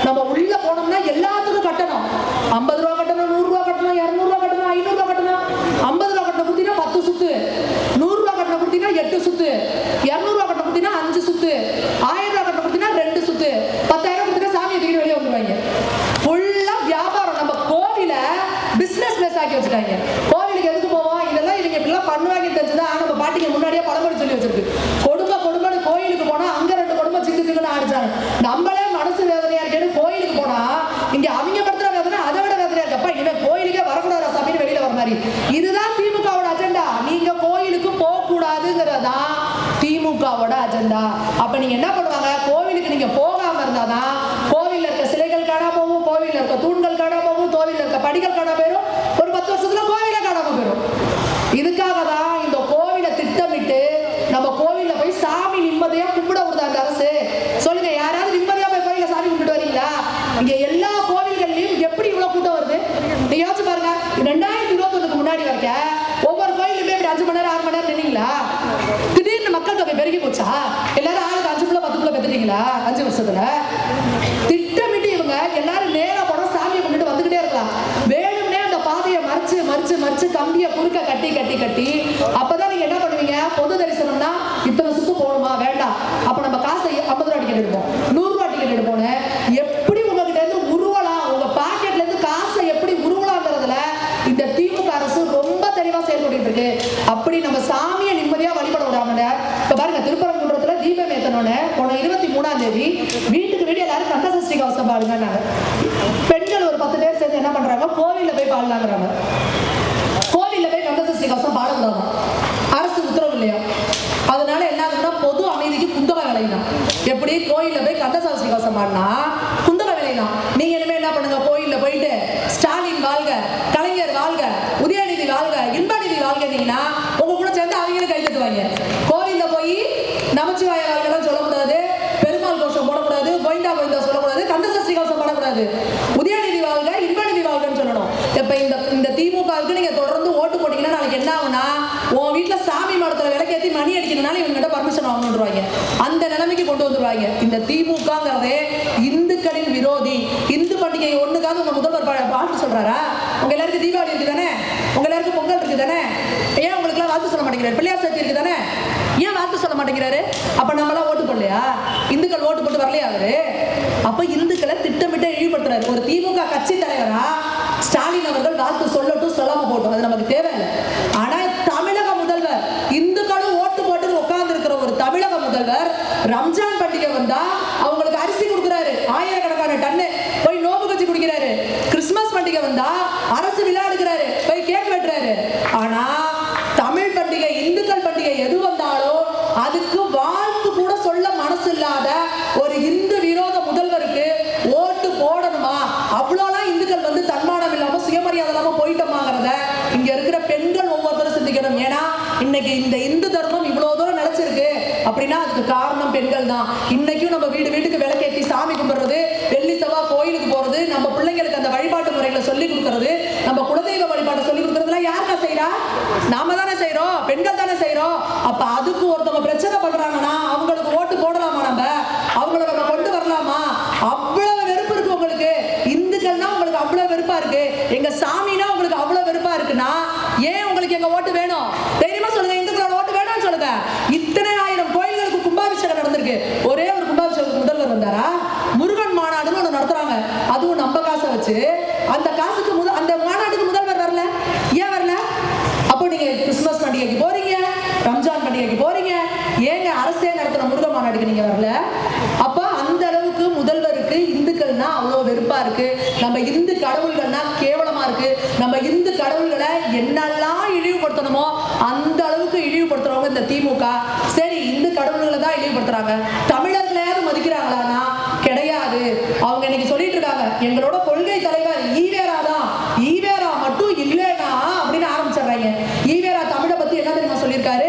நம்ம உள்ள போனோம்னா எல்லாத்துக்கும் கட்டணும். 50 ரூபா கட்டணும், 100 ரூபா கட்டணும், 200 ரூபா கட்டணும், 500 ரூபா கட்டணும். 50 ரூபா கட்டணம் கொடுத்தீங்கன்னா 10 சுத்து, 100 ரூபா கட்டணம் கொடுத்தீங்கன்னா 8 சுத்து, 200 ரூபா கட்டணம் கொடுத்தீங்கன்னா 5 சுத்து, 1000 ரூபா கட்டணம் கொடுத்தீங்கன்னா 2 சுத்து, 10,000 கொடுத்தீங்கன்னா சாமியை தூக்கிட்டு வெளியே வந்துருவாங்க. ஃபுல்லா வியாபாரம். நம்ம கோவில பிசினஸ் பிளேஸ் ஆக்கி வச்சுட்டாங்க. கோவிலுக்கு எதுக்கு போவோம்? இதெல்லாம் இவங்க இப்படிலாம் பண்ணுவாங்க தெரிஞ்சுதான் நம்ம பாட்டிக்கு முன்னாடியே பழமொழி சொல்லி வச்சிருக்கு. கொடுமை கோயிலுக்கு போனா அங்க 2 கொடுமை சிக்கு சிக்குன்னு ஆடிச்சாங்க. நம்மளே மனசு வேதனையா இருக்கேன்னு கோயிலுக்கு போனா இங்க அவங்க படுத்துற வேதனை அதை விட வேதனையா இருக்கப்பா. இனிமே கோயிலுக்கே வரக்கூடாது சாமின்னு வெளியில வர மாதிரி. இதுதான் திமுகவோட அஜெண்டா. நீங்க கோயிலுக்கு போக கூடாதுங்கிறதா திமுகவோட அஜெண்டா. அப்ப நீங்க என்ன பண்ணுவாங்க? கோவிலுக்கு நீங்க போகாம இருந்தாதான் கோவில்ல இருக்க சிலைகள் காணாம போகும், கோவில்ல இருக்க தூண்கள் காணாம போகும், கோவில்ல இருக்க படிகள் காணாம போயிடும். ஒரு 10 வருஷத்துல கோவில காணாம போயிடும். இதுக்காக தான் இந்த கோவிலை திட்டமிட்டு நம்ம கோவில்ல போய் சாமி நிம்மதியா கும்பிட விடுதா அந்த அரசு? சொல்லுங்க, யாராவது நிம்மதியா போய் கோயில சாமி கும்பிட்டு வரீங்களா? இங்க எல்லா கோவில்கள்லயும் எப்படி இவ்வளவு கூட்டம் வருது நீங்க யோசிச்சு பாருங்க. 2021க்கு முன்னாடி வரைக்கும் ஒவ்வொரு கோயிலுமே இப்படி 5 மணி நேரம் 6 மணி நேரம் நின்னீங்களா? திடீர்னு மக்கள் தொகை பெருகி போச்சா? எல்லாரும் ஆளுக்கு 5 பிள்ளை 10 பிள்ளை பெற்றுட்டீங்களா 5 வருஷத்துல? திட்டமிட்டு இவங்க எல்லாரும் நேரா போட சாமியை கொண்டுட்டு வந்துகிட்டே இருக்கலாம். வேணும்னே அந்த பாதையை மறைச்சு மறைச்சு மறைச்சு கம்பியை குறுக்க கட்டி கட்டி கட்டி அப்பதான் நீங்க என்ன பண்ணுவீங்க? பொது தரிசனம்னா இத்தனை சுத்து போகணுமா? வேண்டாம். அப்ப நம்ம காசை 50 ரூபா டிக்கெட் எடுப்போம், 100 ரூபா டிக்கெட் எடுப்போம். எப்படி உங்ககிட்ட இருந்து உருவலாம், உங்க பாக்கெட்ல இருந்து காசை எப்படி உருவலாங்கிறதுல இந்த திமுக அரசு ரொம்ப தெளிவா செயல்பட்டு இருக்கு. அப்படி நம்ம சாமியை நிம்மதியா வழிபட விடாம இப்ப பாருங்க, திருப்பரங்குன்றத்துல தீபம் ஏத்தனோன்னு போன 23ஆம் தேதி வீட்டுக்கு வீடு எல்லாரும் கந்தசஷ்டி கவசம் பாடுங்க. பெண்கள் ஒரு 10 பேர் சேர்ந்து என்ன பண்றாங்க? கோவில்ல போய் பாடலாங்கிறாங்க. கோவில்ல போய் கந்தசஷ்டி கவசம் பாடக்கூடாது, அரசு உத்தரவு இல்லையா? அதனால என்ன ஆகுதுன்னா பொது அமைதிக்கு குந்தக விளையினா. எப்படி? கோயில்ல போய் கந்தசஷ்டி கவசம் பாடினா குந்தக விளையினா. நீங்க இனிமே என்ன பண்ணுங்க? கோயில்ல போயிட்டு ஸ்டாலின் வாழ்க, கலைஞர் வாழ்க, உதயநிதி வாழ்க, இன்பநிதி வாழ்கனீங்கன்னா உங்க கூட சேர்ந்து அவங்களும் கை தட்டுவாங்க. கோவில்ல போய் நமச்சிவாய வாழ்கெல்லாம் சொல்லக்கூடாது, பெருமாள் கோஷம் போடக்கூடாது, கோயிந்தா கோயிந்தா சொல்லக்கூடாது, கந்தசஷ்டி கவசம் பாடக்கூடாது, உதயநிதி வாழ்க, இன்பநிதி வாழ்கன்னு சொல்லணும். இப்ப இந்த திமுகவுக்கு நீங்க தொடர்ந்து ஓட்டு போட்டீங்கன்னா நாளைக்கு என்ன ஆகுனா, உன் வீட்டுல சாமி மடத்துல விளக்கேத்தி மணி அடிக்கணும்னால இவங்க பர்மிஷன் வாங்கணும்ன்றாங்க. அந்த நிலைமைக்கு கொண்டு வந்துருவாங்க. இந்த திமுகங்கிறதே இந்துக்களின் விரோதி. இந்து பண்டிகை ஒண்ணுக்காக உங்க முதல்வர் வாழ்த்து சொல்றாரா? உங்க எல்லாருக்கும் தீபாவளி இருக்கு தானே? உங்க எல்லாருக்கும் பொங்கல் இருக்கு தானே? ஏன் உங்களுக்கு எல்லாம் வாழ்த்து சொல்ல மாட்டேங்கிறாரு? பிள்ளையார் சதுர்த்தி இருக்கு தானே? ஏன் வாழ்த்து சொல்ல மாட்டேங்கிறாரு? அப்ப நம்மளாம் ஓட்டு போடலையா? இந்துக்கள் ஓட்டு போட்டு வரலையா அவரு? அப்ப இந்துக்களை திட்டமிட்டு இழிவுபடுத்துறாரு. ஒரு திமுக கட்சி தலைவரா ஸ்டாலின் அவர்கள் வாழ்த்து சொல்லட்டும், சொல்லாம போட்டும், அது நமக்கு தேவையில்லை. ஆனா தமிழக முதல்வர், இந்துக்களும் ஓட்டு போட்டு உட்கார்ந்து இருக்கிற ஒரு தமிழக முதல்வர் ரம்ஜான் பண்டிகை வந்தா அவங்களுக்கு அரிசி கொடுக்குறாரு, ஆயிரக்கணக்கான டன்னு போய் நோம்பு கட்சி குடிக்கிறாரு. கிறிஸ்துமஸ் பண்டிகை வந்தா அரசு விழா எடுக்கிறாரு, போய் கேக் வெட்டுறாரு. ஆனா தமிழ் பண்டிகை, இந்துக்கள் பண்டிகை எது வந்தாலும் அதுக்கு வாழ்த்து கூட சொல்ல மனசு இல்லாத ஒரு இந்து விரோத முதல்வருக்கு ஓட்டு போடணுமா? அவ்வளோலாம் இந்துக்கள் வந்து தன்மானம் இல்லாம சுயமரியாதை இல்லாம போயிட்டோமாங்கிறத இங்க இருக்கிற பெண்கள் ஒவ்வொருத்தரும் சிந்திக்கணும். ஏன்னா இன்னைக்கு இந்த இந்து தர்மம் இவ்வளவு தூரம் நிலைச்சிருக்கு அப்படின்னா அதுக்கு காரணம் பெண்கள் தான். இன்னைக்கும் நம்ம வீடு வீட்டுக்கு விளக்கேற்றி சாமி கும்பிடுறது, வெள்ளி செவ்வாய் கோயிலுக்கு போறது, நம்ம பிள்ளைங்களுக்கு அந்த வழிபாட்டு முறைகளை சொல்லி கொடுக்கறது, நம்ம குலதெய்வ வழிபாட்டை சொல்லி கொடுக்கறதுலாம் யாருன்னா செய்யறா? நாம தானே செய்யறோம், பெண்கள் தானே செய்யறோம். அப்ப அதுக்கு ஒருத்தவங்க பிரச்சனை பண்றாங்கன்னா அவங்களுக்கு ஓட்டு போடலாமா? அவங்கள நம்ம கொண்டு வரலாமா? அவ்வளவு வெறுப்பு இருக்கு உங்களுக்கு. இந்துக்கள்னா உங்களுக்கு அவ்வளவு வெறுப்பா இருக்கு, எங்க சாமினா உங்களுக்கு அவ்வளவு வெறுப்பா இருக்குன்னா ஏன் உங்களுக்கு எங்க ஓட்டு வேணும்? தைரியமா சொல்லுங்க, இந்துக்களோட ஓட்டு வேணும்னு சொல்லுங்க. இத்தனை ஆயிரம் கோயில்களுக்கு கும்பாபிஷேகம் நடந்திருக்கு, ஒரே ஒரு கும்பாபிஷேகத்துக்கு முதல்வர் வந்தாரா? முருகன் மாநாடுன்னு ஒண்ணு நடத்துறாங்க, அதுவும் நம்ம காசை வச்சு. அந்த காசுக்கு அந்த மாநாட்டுக்கு முதல்வர் வரல. ஏன் வரல? அப்போ நீங்க கிறிஸ்துமஸ் பண்டிகைக்கு போறீங்க, ரம்ஜான் பண்டிகைக்கு போறீங்க, ஏங்க அரசே நடத்துற முருகன் மாநாட்டுக்கு நீங்க வரல? அப்ப அந்த அளவுக்கு முதல்வருக்கு இந்துக்கள்னா அவ்வளவு வெறுப்பா இருக்கு. நம்ம இந்து கடவுள்கள்னா கேவலமா இருக்கு. நம்ம இந்து கடவுள்களை என்னெல்லாம் இழிவுபடுத்தணுமோ திமுக. சரி, இந்து கடவுள்களை தான் இழிவுபடுத்துறாங்க, தமிழர்களையாவது மதிக்கிறாங்களான்னா கிடையாது. அவங்க இன்னைக்கு சொல்லிட்டு இருக்காங்க, எங்களோட கொள்கை தலைவர் ஈவேரா தான், ஈவேரா மட்டும் இல்லைனா அப்படின்னு ஆரம்பிச்சிடுறாங்க. ஈவேரா தமிழை பத்தி என்ன தெரியுமா சொல்லியிருக்காரு?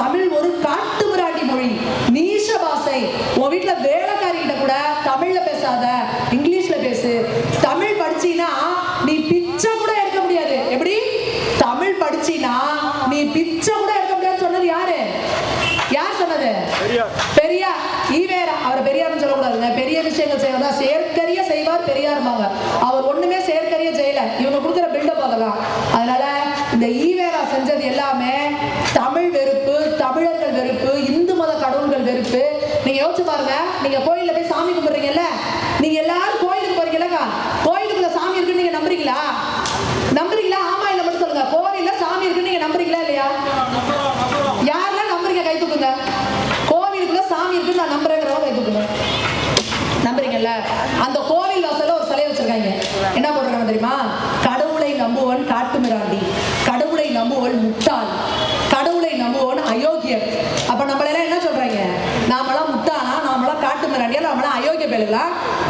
தமிழ் ஒரு காட்டு மிராண்டி மொழி, நீஷ பாஷை. உன் வீட்டுல வேலைக்காரி கிட்ட கூட தமிழ்ல பேசாத, இங்கிலீஷ்ல பேசு. தமிழ் படிச்சீனா நீ பிச்சை கூட எடுக்க முடியாது. எப்படி? தமிழ் படிச்சீனா நீ பிச்சை கூட எடுக்க முடியாது சொன்னது யாரு? யார் சொன்னது? பெரியார். ஈவேரா. அவர் பெரியார்னு சொல்லக்கூடாதுங்க, பெரிய விஷயங்கள் செய்வதா செயற்கரிய செய்வார் பெரியார்பாங்க. அவர் ஒண்ணுமே செயற்கரிய செய்யல, இவங்க கொடுக்குற பில்டப் அதெல்லாம். அதனால இந்த ஈவேரா செஞ்சது எல்லாமே தமிழ் வெறுப்பு, தமிழர்கள் வெறுப்பு, இந்து மத கடவுள்கள் வெறுப்பு. நீங்க யோசிச்சு பாருங்க, நீங்க கோயில்ல போய் சாமி கும்பிடுறீங்கல்ல, நீங்க எல்லாரும் கோயிலுக்கு போறீங்கல்லக்கா, கோயிலுக்குள்ள சாமி இருக்குன்னு நீங்க நம்புறீங்களா? நம்புறீங்களா? ஆமா இல்ல மட்டும் சொல்லுங்க. கோவில்ல சாமி இருக்குன்னு நீங்க நம்புறீங்களா இல்லையா? யாரெல்லாம் நம்புறீங்க கை தூக்குங்க. கோவிலுக்குள்ள சாமி இருக்குன்னு நான் நம்புறேங்கிறவங்க கை தூக்குங்க. நம்புறீங்கல்ல? அந்த கோவில் வாசல்ல ஒரு சிலையை வச்சிருக்காங்க. என்ன போடுறாங்க தெரியுமா? கடவுளை நம்புவன் காட்டு மிராண்டி, கடவுளை நம்புவன் முட்டாள், கடவுளை நம்புவன் அயோக்கியர். அப்ப நம்மள எல்லாம் என்ன சொல்றாங்க? நாமெல்லாம் முட்டாளா, நாமெல்லாம் காட்டு மிராண்டியா, நாமெல்லாம் அயோக்கிய பேருங்களா?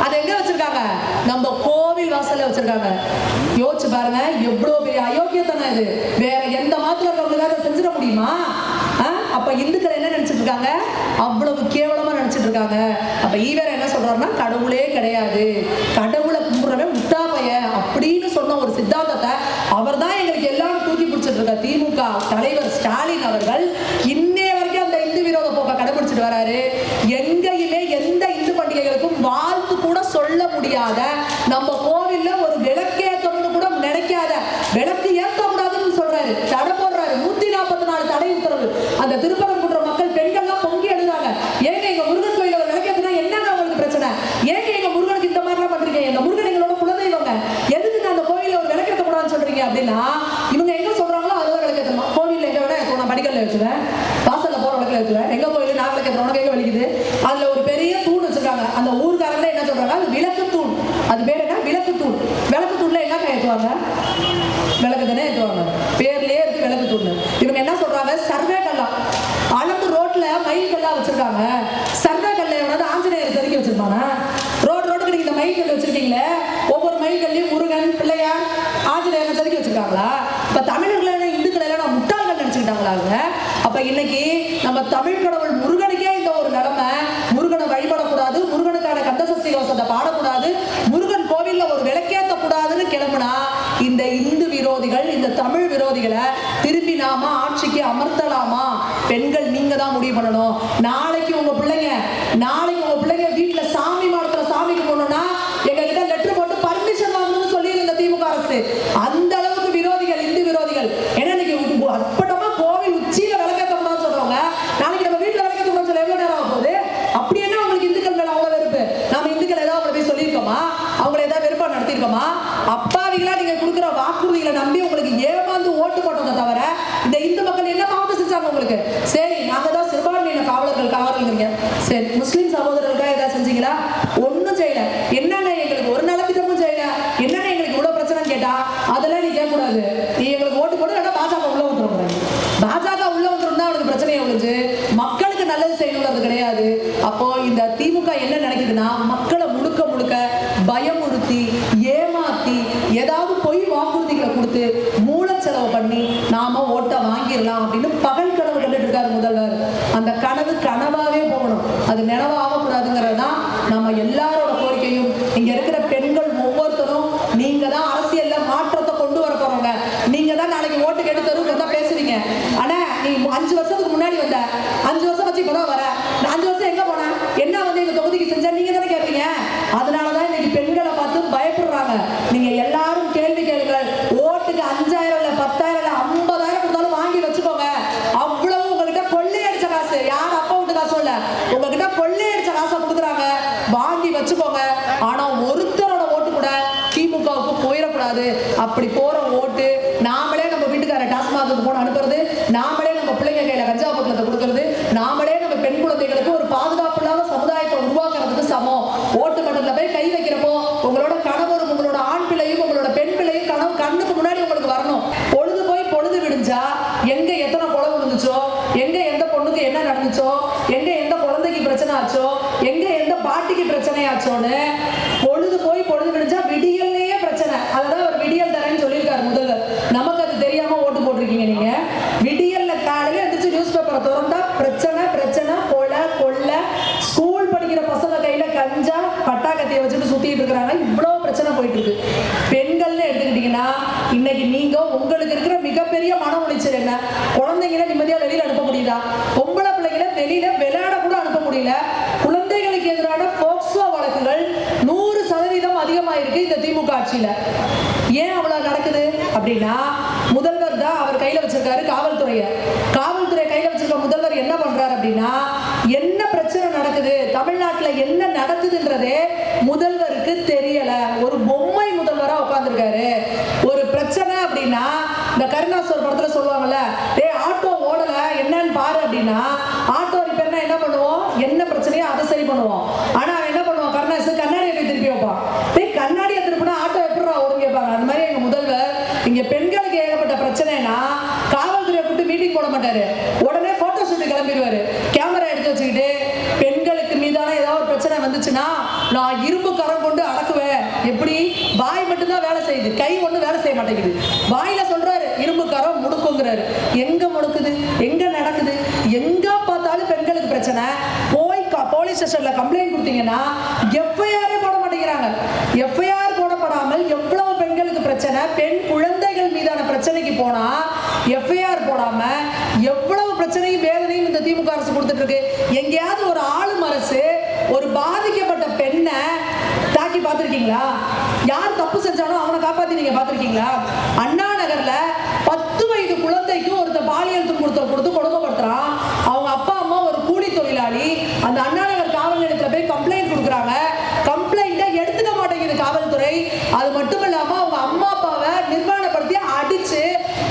அதை எங்க வச்சிருக்காங்க? நம்ம கோவில் வாசல்ல வச்சிருக்காங்க. யோசிச்சு பாருங்க, எவ்வளவு பெரிய அயோக்கியத்தனம் இது. வேற எந்த மாத்துல இருக்கிறவங்க அதை செஞ்சிட முடியுமா? அப்ப இந்துக்கள் என்ன நினைச்சிட்டு இருக்காங்க? அவ்வளவு கேவலமா நினைச்சிட்டு இருக்காங்க. அப்ப ஈவேரா என்ன சொல்றாருன்னா, கடவுளே கிடையாது, கடவுளை கும்பிடுறவன் முட்டா பையன் அப்படின்னு சொன்ன ஒரு சித்தாந்தத்தை அவர் தான் எங்களுக்கு எல்லாம் தூக்கி பிடிச்சிட்டு இருக்க திமுக தலைவர் ஸ்டாலின் அவர்கள் இன்னே வரைக்கும் அந்த இந்து விரோத போக்க கடைபிடிச்சிட்டு வராரு. எங்கேயுமே எந்த இந்து பண்டிகைகளுக்கும் வாழ்த்து கூட சொல்ல முடியாத, நம்ம கோவில்ல ஒரு விளக்கேற்றம்னு கூட நினைக்காத, விளக்கு ஏற்றக்கூடாதுன்னு சொல்றாரு, தடை போடுறாரு. 144 தடை உத்தரவு. அந்த திருப்பரங்குன்ற மக்கள் பெண்கள்லாம் பொங்கி எழுதாங்க, ஏங்க எங்க முருகன் கோயில ஒரு விளக்கேற்றினா என்னங்க உங்களுக்கு பிரச்சனை? ஏங்க எங்க முருகனுக்கு இந்த மாதிரிலாம் பண்றீங்க? எங்க முருகன் எங்களோட குலதெய்வங்க, எதுக்கு அந்த கோயில ஒரு விளக்கேற்ற கூடாதுன்னு சொல்றீங்க? அப்படின்னா இவங்க எங்க சொல்றாங்களோ அதுதான் விளக்கேற்றமா. கோவில்ல எங்க வேணா நான் படிக்கல்ல வச்சுவேன், வாசல்ல போற விளக்கில் வச்சுவேன். எங்க கோயில நான் விளக்கேற்றோம், உனக்கு எங்க வலிக்குது? அதுல ஒரு பெரிய தூண் வச்சிருக்காங்க. அந்த ஊர்காரங்க என்ன சொல்றாங்க? அது விளக்கு தூண். அது பேர் என்ன? விளக்கு தூண். விளக்கு தூண்ல என்ன ஏற்றுவாங்க? விளக்கு தானே ஏற்றுவாங்க, பேர்லயே இருக்கு விளக்கு தூண். இவங்க என்ன சொல்றாங்க? சர்வே கல்லா அளந்து ரோட்ல மயில் கல்லா வச்சிருக்காங்க. சர்வே கல்லை எவனாவது ஆஞ்சநேயர் செதுக்கி வச்சிருப்பாங்க? ரோட்டுக்கு நீங்க இந்த மயில் கல் வச்சிருக்கீங்களே, ஒவ்வொரு மயில் கல்லையும் முருகன், பிள்ளையார், ஆஞ்சநேயர் செதுக்கி வச்சிருக்காங்களா? இப்ப தமிழர்கள் இந்துக்கள் எல்லாம் முட்டாள்கள் நினைச்சுக்கிட்டாங்களா? அப்ப இன்னைக்கு நம்ம தமிழ் கடவுள் முருகனுக்கே இந்த ஒரு நிலைமை. முருகனை வழிபடக்கூடாது, முருகனுக்கான கந்தசஷ்டி கவசத்தை பாடக்கூடாது, முருகன் கோவில்ல ஒரு விளக்கேற்ற கூடாதுன்னு கிளம்புனா இந்த இந்து விரோதிகள், இந்த தமிழ் விரோதிகளை திரும்பி நாம ஆட்சிக்கு அமர்த்தலாமா? பெண்கள் நீங்க தான் முடிவு பண்ணணும். நாளைக்கு உங்க பிள்ளைங்க வீட்டுல சாமி மாடத்துல சாமிக்கு போகணும்னா எங்க கிட்ட லெட்டர் போட்டு பர்மிஷன் வாங்கணும்னு சொல்லி இந்த திமுக அரசு. அந்த அளவுக்கு விரோதிகள், இந்து விரோதிகள். ஏன்னா இன்னைக்கு அப்பட்டமா கோவில் உச்சியில விளக்கேற்ற கூடாதுன்னு சொல்றவங்க நாளைக்கு நம்ம வீட்டுல விளக்கேற்ற கூடாதுன்னு சொல்ல எவ்வளவு நேரம் ஆக போகுது? அப்படி என்ன உங்களுக்கு இந்துக்கள் மேல அவ்வளவு வெறுப்பு? நாம இந்துக்கள் ஏதாவது அவங்களை போய் சொல்லியிருக்கோமா? அவங்களை ஏதாவது வெறுப்பா நடத்திருக்கோமா? அப்பாவிகளா நீங்க கொடுக்குற வாக்குறுதிகளை நம்பி உங்களுக்கு ஏமாந்து ஓட்டு போட்டதை தவிர இந்த இந்து மக்கள் என்ன பாவத்தை செஞ்சாங்க உங்களுக்கு? சரி, நாங்க தான் சிறுபான்மையின காவலர்கள். சரி, முஸ்லிம் சகோதரர்களுக்காக ஏதாவது செஞ்சீங்களா? ஒன்னும் செய்யல. என்னங்க எங்களுக்கு ஒரு நலத்திட்டமும் செய்யல, என்னங்க எங்களுக்கு இவ்வளவு பிரச்சனைன்னு கேட்டா அதெல்லாம் நீ கேட்கக்கூடாது. நீ எங்களுக்கு ஓட்டு போட்டு கேட்டா பாஜக உள்ள வந்துடும். பாஜக உள்ள வந்துடும் தான் அவனுக்கு பிரச்சனையை ஒழிஞ்சு மக்களுக்கு நல்லது செய்யணுங்கிறது கிடையாது. அப்போ இந்த திமுக என்ன நினைக்குதுன்னா, மக்களை முழுக்க பயமுறுத்தி, ஏமாத்தி, ஏதாவது பொய் வாக்குறுதிகளை கொடுத்து மூலச்செலவு பண்ணி நாம ஓட்ட வாங்கிடலாம் அப்படின்னு பகல் கனவு கண்டுட்டு இருக்காரு முதல்வர். அந்த கனவு கனவாவே போகணும், அது நினைவாக கூடாதுங்கிறது தான் நம்ம எல்லாரோட கோரிக்கையும். இங்க இருக்கிற பெண்கள் ஒவ்வொருத்தரும் நீங்க தான் அரசியல்ல மாற்றத்தை கொண்டு வர போறவங்க. நீங்க தான் நாளைக்கு ஓட்டு கேட்டு தருவ பேசுவீங்க. ஆனா நீ 5 வருஷத்துக்கு முன்னாடி வந்த, 5 வருஷம் வச்சு இப்பதான் வர, 5 வருஷம் எங்க போன, என்ன வந்து எங்க தொகுதிக்கு செஞ்சா நீங்க தானே கேட்பீங்க. அதனாலதான் இன்னைக்கு பெண்களை பார்த்து பயப்படுறாங்க. நீங்க எல்லாரும் கேள்வி கேளுங்கள். ஓட்டுக்கு 5000 இல்ல 10000 இல்ல 50000 கொடுத்தாலும் வாங்கி வச்சுக்கோங்க. அவ்வளவு உங்ககிட்ட கொள்ளையடிச்ச காசு, யார் அப்பா விட்டு காசு இல்ல, உங்ககிட்ட கொள்ளையடிச்ச காசை கொடுக்குறாங்க, வாங்கி வச்சுக்கோங்க. ஆனா ஒருத்தரோட ஓட்டு கூட திமுகவுக்கு போயிடக்கூடாது. அப்படி போற ஓட்டு நாமளே நம்ம வீட்டுக்கார டாஸ்மாக்கு போன அனுப்புறது, நாமளே நம்ம பிள்ளைங்க கையில கஞ்சா பொட்டலத்தை கொடுக்கறது, நாமளே நம்ம பெண் குழந்தைகளுக்கு ஒரு பாதுகாப்பு இல்லாத சமுதாயத்தை உருவாக்குறதுக்கு சமம். ஓட்டு மட்டத்துல போய் கை வைக்கிறப்போ உங்களோட கணவரும் உங்களோட ஆண் பிள்ளையும் உங்களோட பெண் பிள்ளையும் கண்ணுக்கு முன்னாடி உங்களுக்கு வரணும். பொழுது போய் பொழுது விடிஞ்சா எங்க எத்தனை கொலை விழுந்துச்சோ, எங்க எந்த பொண்ணுக்கு என்ன நடந்துச்சோ, எங்க எந்த குழந்தைக்கு பிரச்சனை ஆச்சோ, எங்க எந்த பாட்டிக்கு பிரச்சனை ஆச்சோன்னு பொழுது போய் பொழுது விடிஞ்சா விடியல்லையே பிரச்சனை. அதான் ஒரு விடியல் தரேன்னு சொல்லியிருக்காரு முதல்வர். நமக்கு அது தெரியாம ஓட்டு போட்டிருக்கீங்க நீங்க. விடியல்ல காலையில எந்திரிச்சு நியூஸ் பேப்பரை திறந்தா பிரச்சனை பிரச்சனை, கொலை கொள்ளை, ஸ்கூல் படிக்கிற பசங்க கையில கஞ்சா பட்டாக்கத்தியை வச்சுட்டு சுத்திட்டு இருக்கிறாங்க. இவ்வளவு பிரச்சனை போயிட்டு இருக்கு. பெண்கள்னு எடுத்துக்கிட்டீங்கன்னா இன்னைக்கு நீங்க உங்களுக்கு இருக்கிற மிகப்பெரிய மன உளைச்சல் என்ன? குழந்தைங்களை நிம்மதியா வெளியில அனுப்ப முடியுதா? பொம்பளை பிள்ளைகளை வெளியில விளையாட கூட அனுப்ப முடியல. குழந்தைகளுக்கு எதிரான போக்சோ வழக்குகள் 100% அதிகமாயிருக்கு இந்த திமுக ஆட்சியில. ஏன் அவ்வளவு நடக்குது அப்படின்னா, முதல்வர் தான் அவர் கையில வச்சிருக்காரு காவல்துறையை. காவல்துறை கையில வச்சிருக்க முதல்வர் என்ன பண்றாரு அப்படின்னா, என்ன பிரச்சனை நடக்குது, தமிழ்நாட்டுல என்ன நடக்குதுன்றதே முதல்வருக்கு தெரியல. ஒரு பொம்மை முதல்வரா உட்கார்ந்துருக்காரு. ஒரு பிரச்சனை அப்படின்னா, இந்த கருணாஸ் ஒரு படத்துல சொல்லுவாங்கல்ல, ஆட்டோ ஓடல என்னன்னு பாரு அப்படின்னா, ஆட்டோ ரிப்பேர்னா என்ன பண்ணுவோம், என்ன பிரச்சனையோ அதை சரி பண்ணுவோம். ஆனா அவன் என்ன பண்ணுவான், கருணாஸ் கண்ணாடியை போய் திருப்பி வைப்பான். கண்ணாடியை திருப்பினா ஆட்டோ எப்படிடா ஓடும் கேட்பாங்க. அந்த மாதிரி எங்க முதல்வர் இங்க பெண்களுக்கு ஏகப்பட்ட பிரச்சனைனா காவல்துறையை கூப்பிட்டு மீட்டிங் போட மாட்டாரு, உடனே போட்டோ ஷூட் கிளம்பிடுவாரு. கேமரா எடுத்து வச்சுக்கிட்டு பெண்களுக்கு மீதான ஏதாவது ஒரு பிரச்சனை வந்துச்சுன்னா நான் இரும்பு கரம் கொண்டு அடக்குவேன். எப்படி? வாய் மட்டும்தான் வேலை செய்யுது, கை ஒண்ணு வேலை செய்ய மாட்டேங்குது. வாயில சொல்றாரு இரும்பு கரம் முடுக்குங்கிறாரு. எங்க முடுக்குது, எங்க நடக்குது? எங்க பார்த்தாலும் பெண்களுக்கு பிரச்சனை. போய் போலீஸ் ஸ்டேஷன்ல கம்ப்ளைண்ட் கொடுத்தீங்கன்னா எஃப்ஐஆரே போட மாட்டேங்கிறாங்க. எஃப்ஐஆர் போடப்படாமல் எவ்வளவு பெண்களுக்கு பிரச்சனை. பெண் குழந்தைகள் மீதான பிரச்சனைக்கு போனா எஃப்ஐஆர் போடாம எவ்வளவு பிரச்சனையும் வேதனையும் இந்த திமுக அரசு கொடுத்துட்டு இருக்கு. எங்கேயாவது ஒரு ஆளும் அரசு ஒரு பாதிக்கப்பட்ட பெண்ணை தாக்கி பார்த்திருக்கீங்களா? யார் தப்பு செஞ்சாலும் அவனை காப்பாத்தி நீங்க பார்த்திருக்கீங்களா? அண்ணா நகர்ல 10 வயது குழந்தைக்கு ஒருத்தர் பாலியல் துன்புறுத்தல் கொடுத்து கொடுமைப்படுத்துறான். அவங்க அப்பா அம்மா ஒரு கூலி தொழிலாளி. அந்த அண்ணா நகர் காவல் நிலையத்துல போய் கம்ப்ளைண்ட் கொடுக்குறாங்க. கம்ப்ளைண்ட்டை எடுத்துக்க மாட்டேங்குது காவல்துறை. அது மட்டும் இல்லாம அவங்க அம்மா அப்பாவை நிர்வாணப்படுத்தி அடிச்சு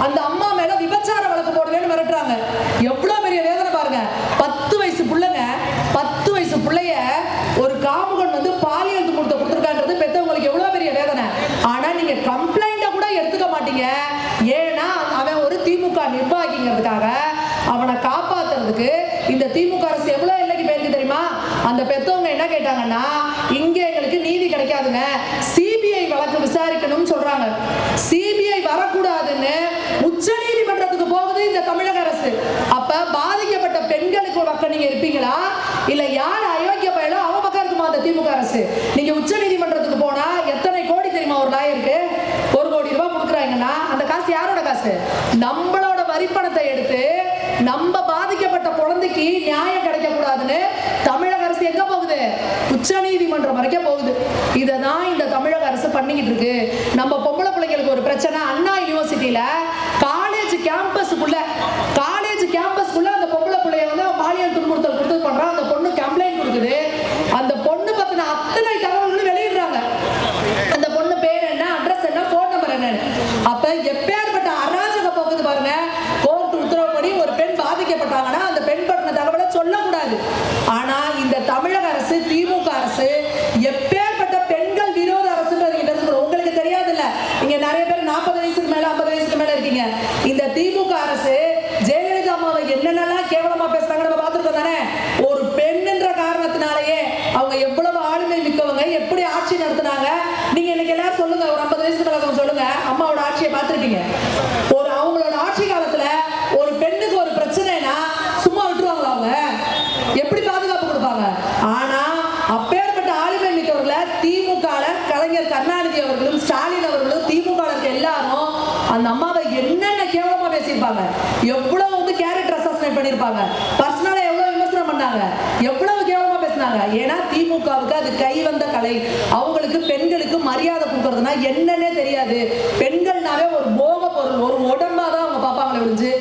அந்த அம்மா மேல விபச்சார வழக்கு போடுவேன்னு மிரட்டுறாங்க. எவ்வளவு பெரிய வேதனை பாருங்க. 10 வயசு பிள்ளைங்க, 10 வயசு பிள்ளைய ஒரு காமுகன் வந்து பாலியல் துன்புறுத்தல் கொடுத்துருக்கான்றது பெற்றவங்களுக்கு எவ்வளவு பெரிய வேதனை. ஆனா நீங்க கம்ப்ளைண்ட்டை கூட எடுத்துக்க மாட்டீங்க. ஏன்னா அவன் ஒரு திமுக நிர்வாகிங்கிறதுக்காக அவனை காப்பாத்துறதுக்கு இந்த திமுக அரசு எவ்வளவு எல்லைக்கு போயிருக்கு தெரியுமா? அந்த பெத்தவங்க என்ன கேட்டாங்கன்னா, இங்க எங்களுக்கு நீதி கிடைக்காதுங்க, சிபிஐ வழக்கு விசாரிக்கணும்னு சொல்றாங்க. சிபிஐ வரக்கூடாதுன்னு உச்ச நீதிமன்றத்துக்கு போகுது இந்த தமிழக அரசு. அப்ப பாதிக்கப்பட்ட பெண்களுக்கு பக்கம் நீங்க இருப்பீங்களா, இல்ல யார் அயோக்கிய பயலோ அவ பக்கம் இருக்குமா அந்த திமுக அரசு? நீங்க உச்ச நீதிமன்றத்துக்கு போனா எத்தனை கோடி தெரியுமா ஒரு லாயருக்கு? 1 கோடி ரூபாய் கொடுக்குறாங்கன்னா அந்த காசு யாரோட காசு? நம்மளோட வரிப்பணத்தை எடுத்து நம்ம பாதிக்கப்பட்ட குழந்தைக்கு நியாயம் கிடைக்க கூடாதுன்னு தமிழக அரசு எங்க போகுது? உச்ச நீதிமன்றம் வரைக்கும் போகுது. இததான் இந்த தமிழக அரசு பண்ணிக்கிட்டு இருக்கு. நம்ம பொம்பளை பிள்ளைங்களுக்கு ஒரு பிரச்சனை, அண்ணா யூனிவர்சிட்டியில காலேஜ் கேம்பஸ்க்குள்ள அந்த பொம்பளை பிள்ளைய வந்து பாலியல் துன்புறுத்தல் கொடுத்து பண்றான். அந்த பொண்ணு கம்ப்ளைண்ட் கொடுக்குது. அந்த பொண்ணு பத்தின அத்தனை தகவல்களும் வெளியிடுறாங்க. அந்த பொண்ணு பேர் என்ன, அட்ரஸ் என்ன, போன் நம்பர் என்னன்னு. அப்ப எப்பேற்பட்ட அராஜக போகுது பாருங்க. கோர்ட் உத்தரவுப்படி ஒரு பெண் பாதிக்கப்பட்டாங்கன்னா அந்த பெண் பற்றின தகவலை சொல்லக்கூடாது. ஆனா இந்த தமிழக அரசு, திமுக அரசு எப்பேற்பட்ட பெண்கள் விரோத அரசுன்றது உங்களுக்கு தெரியாது இல்ல. இங்க நிறைய பேர் 40 வயசுக்கு மேல 50 வயசுக்கு மேல இருக்கீங்க. இந்த திமுக அரசு ஜெயலலிதா அம்மாவை என்னென்னலாம் கேவலமா பேசுறாங்க நம்ம பார்த்துருக்கோம் தானே. ஒரு பெண்ணுன்ற காரணத்தினாலேயே அவங்க எவ்வளவு ஆளுமை மிக்கவங்க, எப்படி ஆட்சி நடத்தினாங்க. நீங்க இன்னைக்கு எல்லாரும் சொல்லுங்க, ஒரு 50 வயசுக்கு மேல சொல்லுங்க, அம்மாவோட ஆட்சியை பார்த்துருக்கீங்க. ஒரு அவங்களோட ஆட்சி காலத்துல ஒரு பெண்ணுக்கு ஒரு பிரச்சனைனா சும்மா விட்டுருவாங்களா? அவங்க எப்படி பாதுகாப்பு கொடுப்பாங்க? ஆனா அப்பேற்பட்ட ஆளுமை மிக்கவர்களை திமுக கலைஞர் கருணாநிதி அவர்களும் ஸ்டாலின் அவர்களும் திமுக எல்லாரும் அந்த அம்மாவை என்னென்ன கேவலமா பேசியிருப்பாங்க, எவ்வளவு வந்து கேரக்டர் அசாசினேட் பண்ணிருப்பாங்க, பர்சனலா எவ்வளவு விமர்சனம் பண்ணாங்க, எவ்வளவு கேவலமா பேசினாங்க. ஏன்னா திமுகவுக்கு அது கை வந்த கலை. அவங்களுக்கு பெண்களுக்கு மரியாதை கொடுக்கறதுனா என்னன்னே தெரியாது. பெண்கள்னாவே ஒரு போக பொருள், ஒரு உடம்பாதான் அவங்க பார்ப்பாங்களே ஒழிஞ்சு